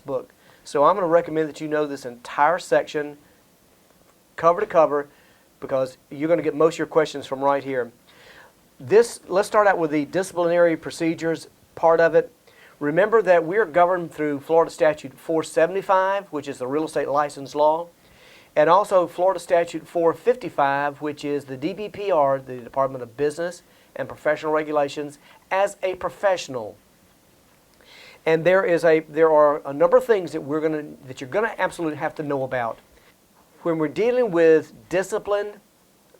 book. So I'm going to recommend that you know this entire section cover to cover because you're going to get most of your questions from right here. Let's start out with the disciplinary procedures part of it. Remember that we are governed through Florida Statute 475, which is the real estate license law, and also Florida Statute 455, which is the DBPR, the Department of Business and Professional Regulations, as a professional. And there are a number of things that you're gonna absolutely have to know about. When we're dealing with discipline,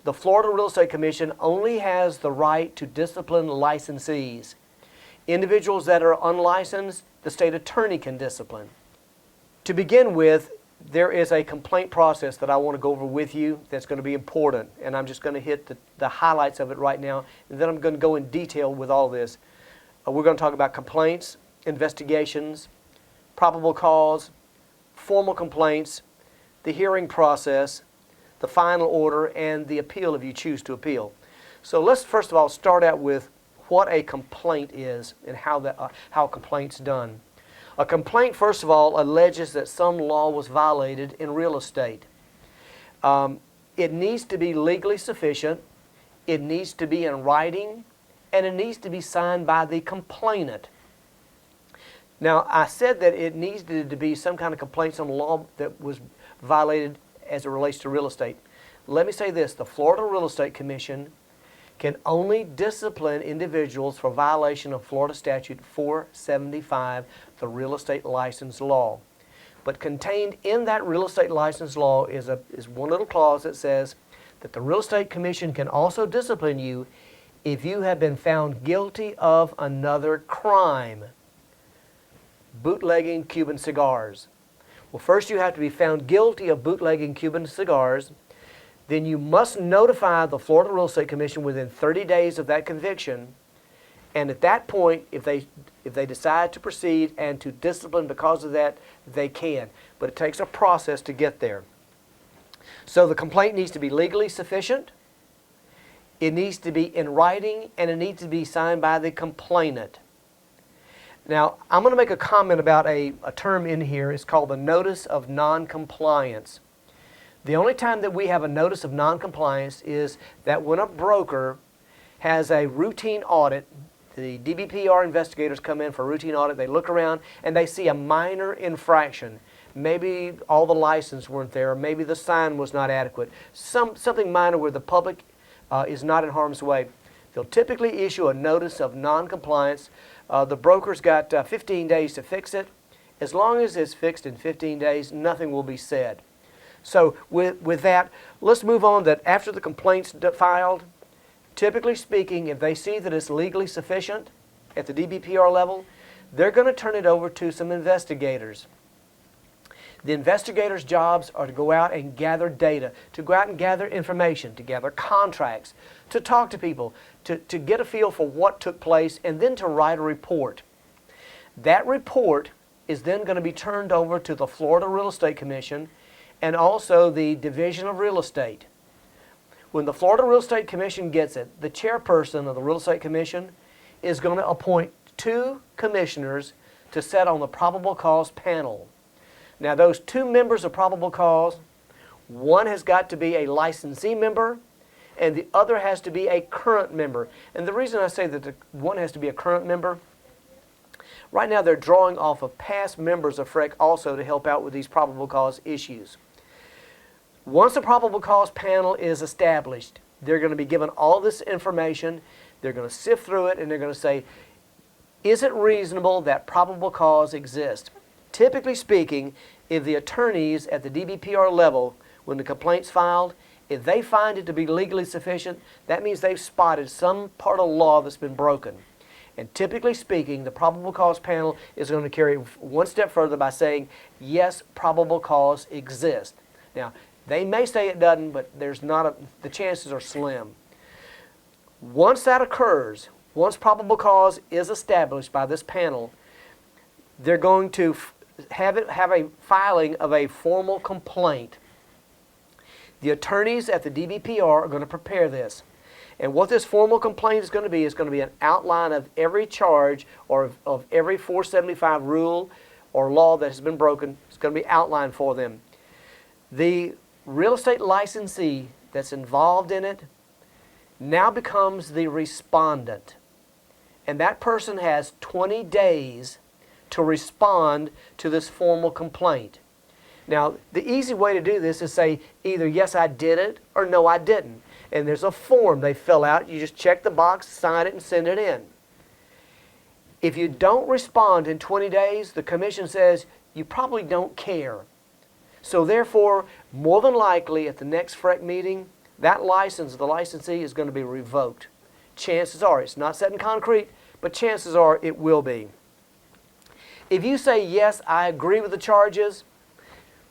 the Florida Real Estate Commission only has the right to discipline licensees. Individuals that are unlicensed, the state attorney can discipline. To begin with, there is a complaint process that I want to go over with you that's going to be important, and I'm just going to hit the highlights of it right now, and then I'm going to go in detail with all this. We're going to talk about complaints, investigations, probable cause, formal complaints, the hearing process, the final order, and the appeal if you choose to appeal. So let's first of all start out with what a complaint is and how a complaint's done. A complaint, first of all, alleges that some law was violated in real estate. It needs to be legally sufficient, it needs to be in writing, and it needs to be signed by the complainant. Now, I said that it needed to be some kind of complaints on law that was violated as it relates to real estate. Let me say this, the Florida Real Estate Commission can only discipline individuals for violation of Florida Statute 475, the real estate license law. But contained in that real estate license law is one little clause that says that the Real Estate Commission can also discipline you if you have been found guilty of another crime. Bootlegging Cuban cigars. Well, first you have to be found guilty of bootlegging Cuban cigars. Then you must notify the Florida Real Estate Commission within 30 days of that conviction. And at that point, if they decide to proceed and to discipline because of that, they can. But it takes a process to get there. So the complaint needs to be legally sufficient, it needs to be in writing, and it needs to be signed by the complainant. Now, I'm going to make a comment about a term in here. It's called the Notice of Noncompliance. The only time that we have a notice of noncompliance is that when a broker has a routine audit, the DBPR investigators come in for a routine audit, they look around and they see a minor infraction. Maybe all the license weren't there, maybe the sign was not adequate, something minor where the public is not in harm's way. They'll typically issue a notice of noncompliance. The broker's got 15 days to fix it. As long as it's fixed in 15 days, nothing will be said. So with that, let's move on that after the complaint's filed, typically speaking, if they see that it's legally sufficient at the DBPR level, they're going to turn it over to some investigators. The investigators' jobs are to go out and gather data, to go out and gather information, to gather contracts, to talk to people, to get a feel for what took place, and then to write a report. That report is then going to be turned over to the Florida Real Estate Commission and also the Division of Real Estate. When the Florida Real Estate Commission gets it, the chairperson of the Real Estate Commission is going to appoint 2 commissioners to sit on the probable cause panel. Now, those 2 members of probable cause, one has got to be a licensee member and the other has to be a current member. And the reason I say that one has to be a current member, right now they're drawing off of past members of FREC also to help out with these probable cause issues. Once a probable cause panel is established, they're going to be given all this information, they're going to sift through it, and they're going to say, is it reasonable that probable cause exists? Typically speaking, if the attorneys at the DBPR level, when the complaint's filed, if they find it to be legally sufficient, that means they've spotted some part of law that's been broken. And typically speaking, the probable cause panel is going to carry one step further by saying, yes, probable cause exists. Now, they may say it doesn't, but the chances are slim. Once that occurs, once probable cause is established by this panel, they're going to have a filing of a formal complaint. The attorneys at the DBPR are going to prepare this. And what this formal complaint is going to be an outline of every charge or of every 475 rule or law that has been broken. It's going to be outlined for them. The real estate licensee that's involved in it now becomes the respondent. And that person has 20 days to respond to this formal complaint. Now, the easy way to do this is say either yes, I did it, or no, I didn't. And there's a form they fill out. You just check the box, sign it, and send it in. If you don't respond in 20 days, the commission says you probably don't care. So therefore, more than likely at the next FREC meeting, that license, the licensee, is going to be revoked. Chances are, it's not set in concrete, but chances are it will be. If you say, yes, I agree with the charges,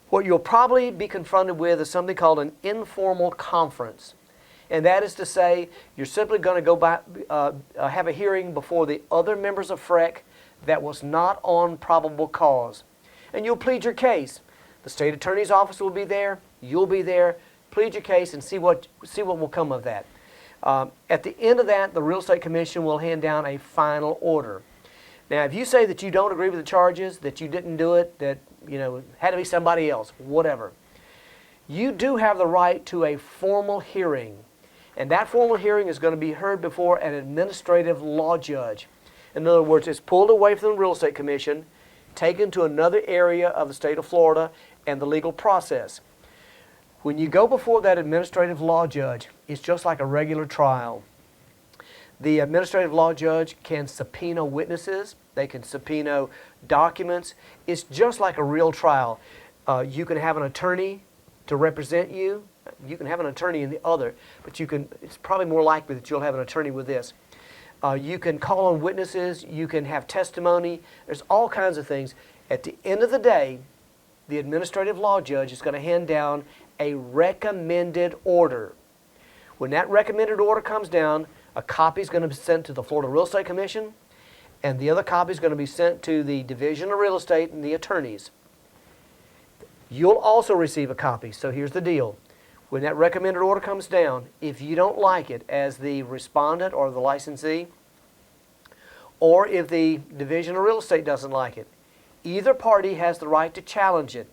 what you'll probably be confronted with is something called an informal conference. And that is to say, you're simply going to go by, have a hearing before the other members of FREC that was not on probable cause. And you'll plead your case. The state attorney's office will be there. You'll be there. Plead your case and see what will come of that. At the end of that, the Real Estate Commission will hand down a final order. Now, if you say that you don't agree with the charges, that you didn't do it, that it had to be somebody else, whatever, you do have the right to a formal hearing. And that formal hearing is going to be heard before an administrative law judge. In other words, it's pulled away from the Real Estate Commission, taken to another area of the state of Florida and the legal process. When you go before that administrative law judge, it's just like a regular trial. The administrative law judge can subpoena witnesses. They can subpoena documents. It's just like a real trial. You can have an attorney to represent you. You can have an attorney in the other, but it's probably more likely that you'll have an attorney with this. You can call on witnesses. You can have testimony. There's all kinds of things. At the end of the day, the administrative law judge is going to hand down a recommended order. When that recommended order comes down, a copy is going to be sent to the Florida Real Estate Commission, and the other copy is going to be sent to the Division of Real Estate and the attorneys. You'll also receive a copy. So here's the deal. When that recommended order comes down, if you don't like it as the respondent or the licensee, or if the Division of Real Estate doesn't like it, either party has the right to challenge it.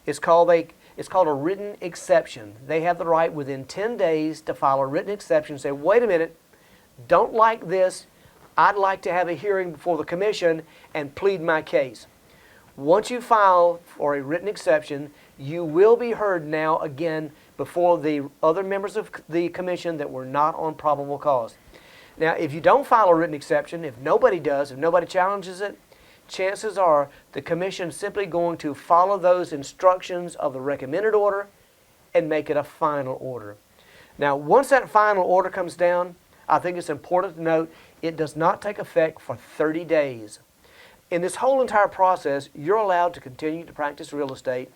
It's called a written exception. They have the right within 10 days to file a written exception and say, wait a minute, don't like this. I'd like to have a hearing before the commission and plead my case. Once you file for a written exception, you will be heard now again before the other members of the commission that were not on probable cause. Now, if you don't file a written exception, if nobody does, if nobody challenges it, chances are the commission is simply going to follow those instructions of the recommended order and make it a final order. Now, once that final order comes down, I think it's important to note it does not take effect for 30 days. In this whole entire process, you're allowed to continue to practice real estate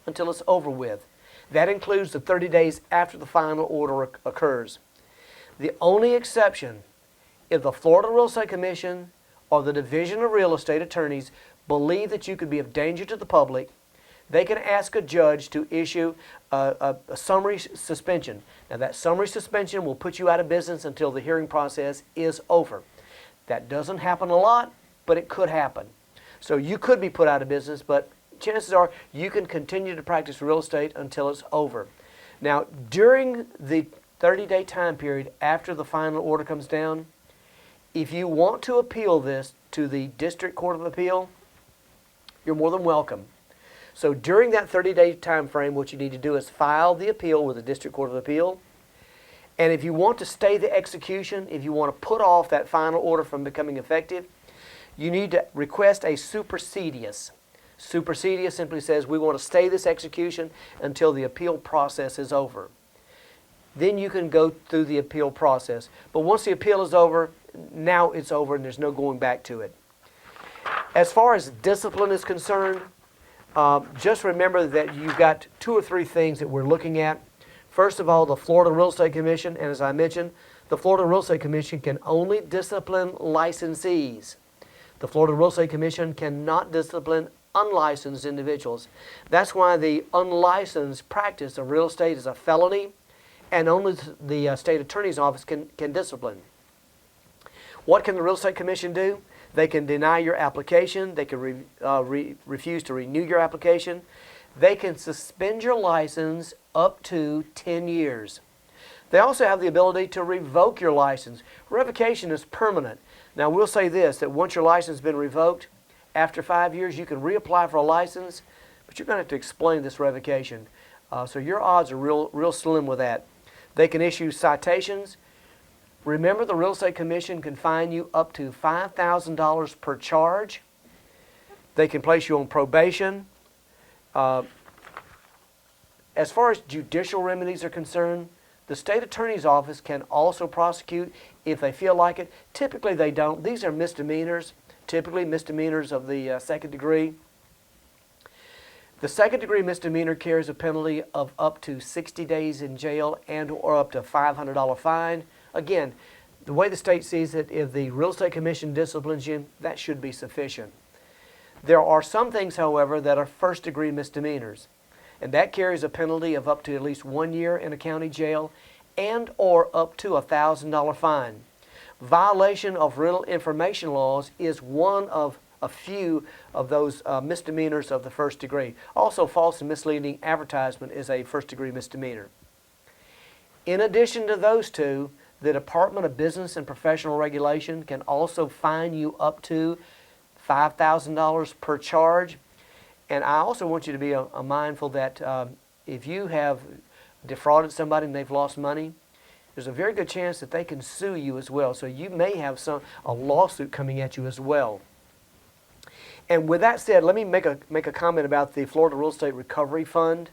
until it's over with. That includes the 30 days after the final order occurs. The only exception, if the Florida Real Estate Commission or the Division of Real Estate attorneys believe that you could be of danger to the public, they can ask a judge to issue a summary suspension. Now, that summary suspension will put you out of business until the hearing process is over. That doesn't happen a lot, but it could happen. So you could be put out of business, but chances are you can continue to practice real estate until it's over. Now, during the 30-day time period after the final order comes down, if you want to appeal this to the District Court of Appeal, you're more than welcome. So during that 30-day time frame, what you need to do is file the appeal with the District Court of Appeal. And if you want to stay the execution, if you want to put off that final order from becoming effective, you need to request a supersedious. Supersedious simply says we want to stay this execution until the appeal process is over. Then you can go through the appeal process. But once the appeal is over, now it's over and there's no going back to it. As far as discipline is concerned, just remember that you've got 2 or 3 things that we're looking at. First of all, the Florida Real Estate Commission, and as I mentioned, the Florida Real Estate Commission can only discipline licensees. The Florida Real Estate Commission cannot discipline unlicensed individuals. That's why the unlicensed practice of real estate is a felony, and only the state attorney's office can discipline. What can the Real Estate Commission do? They can deny your application. They can refuse to renew your application. They can suspend your license up to 10 years. They also have the ability to revoke your license. Revocation is permanent. Now, we'll say this, that once your license has been revoked, after 5 years, you can reapply for a license, but you're going to have to explain this revocation. So your odds are real slim with that. They can issue citations. Remember, the Real Estate Commission can fine you up to $5,000 per charge. They can place you on probation. As far as judicial remedies are concerned, the state attorney's office can also prosecute if they feel like it. Typically they don't. These are misdemeanors, typically misdemeanors of the second degree. The second degree misdemeanor carries a penalty of up to 60 days in jail and or up to a $500 fine. Again, the way the state sees it, if the Real Estate Commission disciplines you, that should be sufficient. There are some things, however, that are first degree misdemeanors, and that carries a penalty of up to at least 1 year in a county jail and or up to a $1,000 fine. Violation of rental information laws is one of a few of those misdemeanors of the first degree. Also, false and misleading advertisement is a first degree misdemeanor. In addition to those two, the Department of Business and Professional Regulation can also fine you up to $5,000 per charge. And I also want you to be mindful that if you have defrauded somebody and they've lost money, there's a very good chance that they can sue you as well. So you may have a lawsuit coming at you as well. And with that said, let me make a comment about the Florida Real Estate Recovery Fund.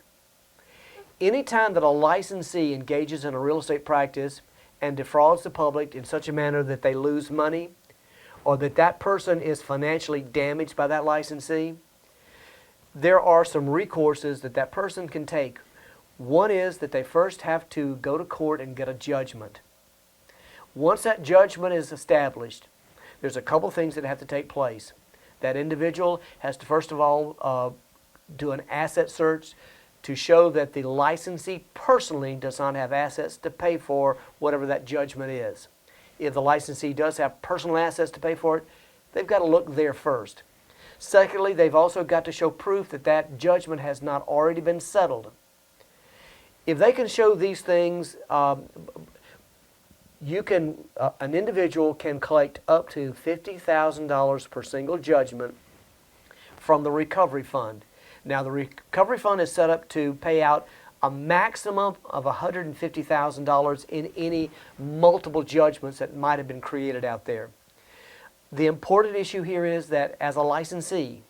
Anytime that a licensee engages in a real estate practice and defrauds the public in such a manner that they lose money, or that person is financially damaged by that licensee, there are some recourses that person can take. One is that they first have to go to court and get a judgment. Once that judgment is established, there's a couple things that have to take place. That individual has to first of all do an asset search to show that the licensee personally does not have assets to pay for whatever that judgment is. If the licensee does have personal assets to pay for it, they've got to look there first. Secondly, they've also got to show proof that that judgment has not already been settled. If they can show these things, an individual can collect up to $50,000 per single judgment from the recovery fund. Now, the recovery fund is set up to pay out a maximum of $150,000 in any multiple judgments that might have been created out there. The important issue here is that as a licensee,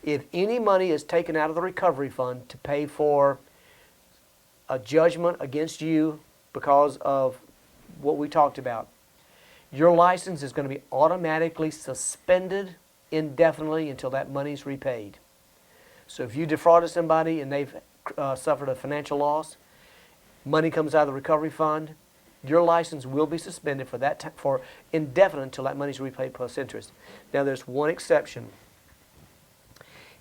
if any money is taken out of the recovery fund to pay for a judgment against you because of what we talked about, your license is going to be automatically suspended indefinitely until that money is repaid. So if you defrauded somebody and they've suffered a financial loss, money comes out of the recovery fund, your license will be suspended for indefinite until that money is repaid plus interest. Now, there's one exception.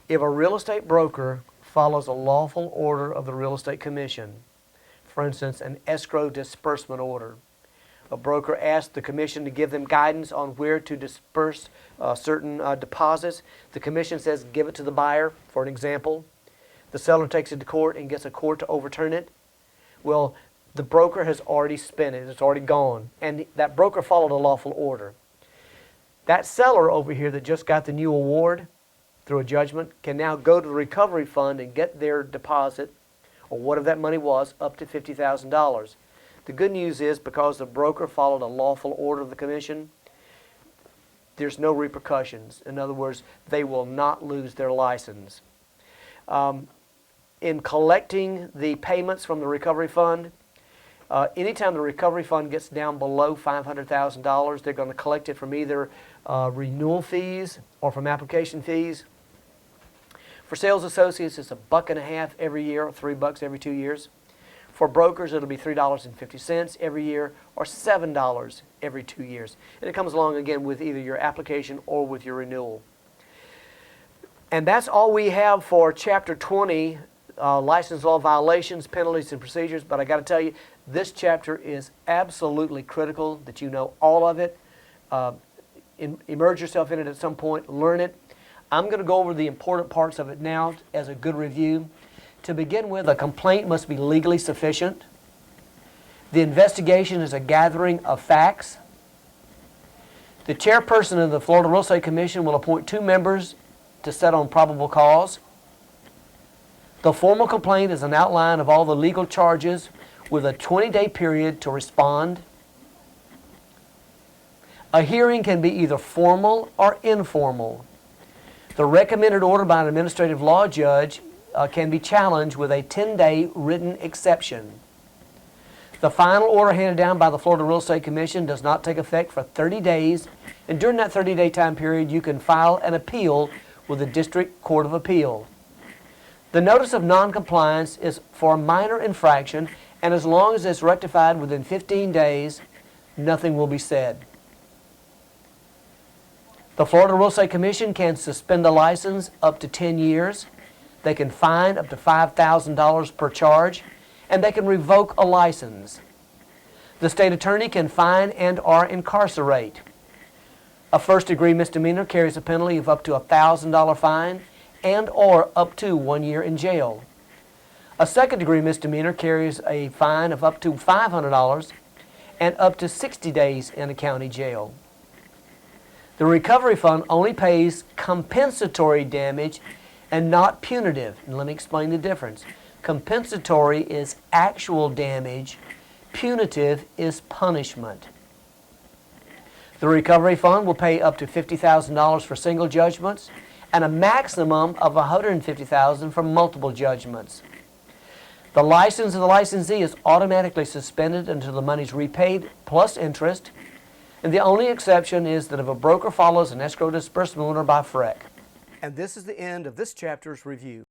If a real estate broker follows a lawful order of the Real Estate Commission, for instance, an escrow disbursement order, a broker asks the commission to give them guidance on where to disperse certain deposits. The commission says give it to the buyer, for an example. The seller takes it to court and gets a court to overturn it. Well, the broker has already spent it. It's already gone. And that broker followed a lawful order. That seller over here that just got the new award through a judgment can now go to the recovery fund and get their deposit, or whatever that money was, up to $50,000. The good news is, because the broker followed a lawful order of the commission, there's no repercussions. In other words, they will not lose their license. In collecting the payments from the recovery fund, anytime the recovery fund gets down below $500,000, they're going to collect it from either renewal fees or from application fees. For sales associates, it's $1.50 every year, or $3 every 2 years. For brokers, it'll be $3.50 every year, or $7 every 2 years. And it comes along again with either your application or with your renewal. And that's all we have for Chapter 20, License Law Violations, Penalties, and Procedures. But I got to tell you, this chapter is absolutely critical that you know all of it. immerse yourself in it at some point, learn it. I'm going to go over the important parts of it now as a good review. To begin with, a complaint must be legally sufficient. The investigation is a gathering of facts. The chairperson of the Florida Real Estate Commission will appoint 2 members to set on probable cause. The formal complaint is an outline of all the legal charges with a 20-day period to respond. A hearing can be either formal or informal. The recommended order by an administrative law judge can be challenged with a 10-day written exception. The final order handed down by the Florida Real Estate Commission does not take effect for 30 days, and during that 30-day time period, you can file an appeal with the District Court of Appeal. The notice of noncompliance is for a minor infraction, and as long as it's rectified within 15 days, nothing will be said. The Florida Real Estate Commission can suspend a license up to 10 years. They can fine up to $5,000 per charge, and they can revoke a license. The state attorney can fine and/or incarcerate. A first-degree misdemeanor carries a penalty of up to a $1,000 fine and/or up to 1 year in jail. A second-degree misdemeanor carries a fine of up to $500 and up to 60 days in a county jail. The recovery fund only pays compensatory damage and not punitive. And let me explain the difference. Compensatory is actual damage. Punitive is punishment. The recovery fund will pay up to $50,000 for single judgments and a maximum of $150,000 for multiple judgments. The license of the licensee is automatically suspended until the money is repaid plus interest, and the only exception is that if a broker follows an escrow disbursement order by FREC. And this is the end of this chapter's review.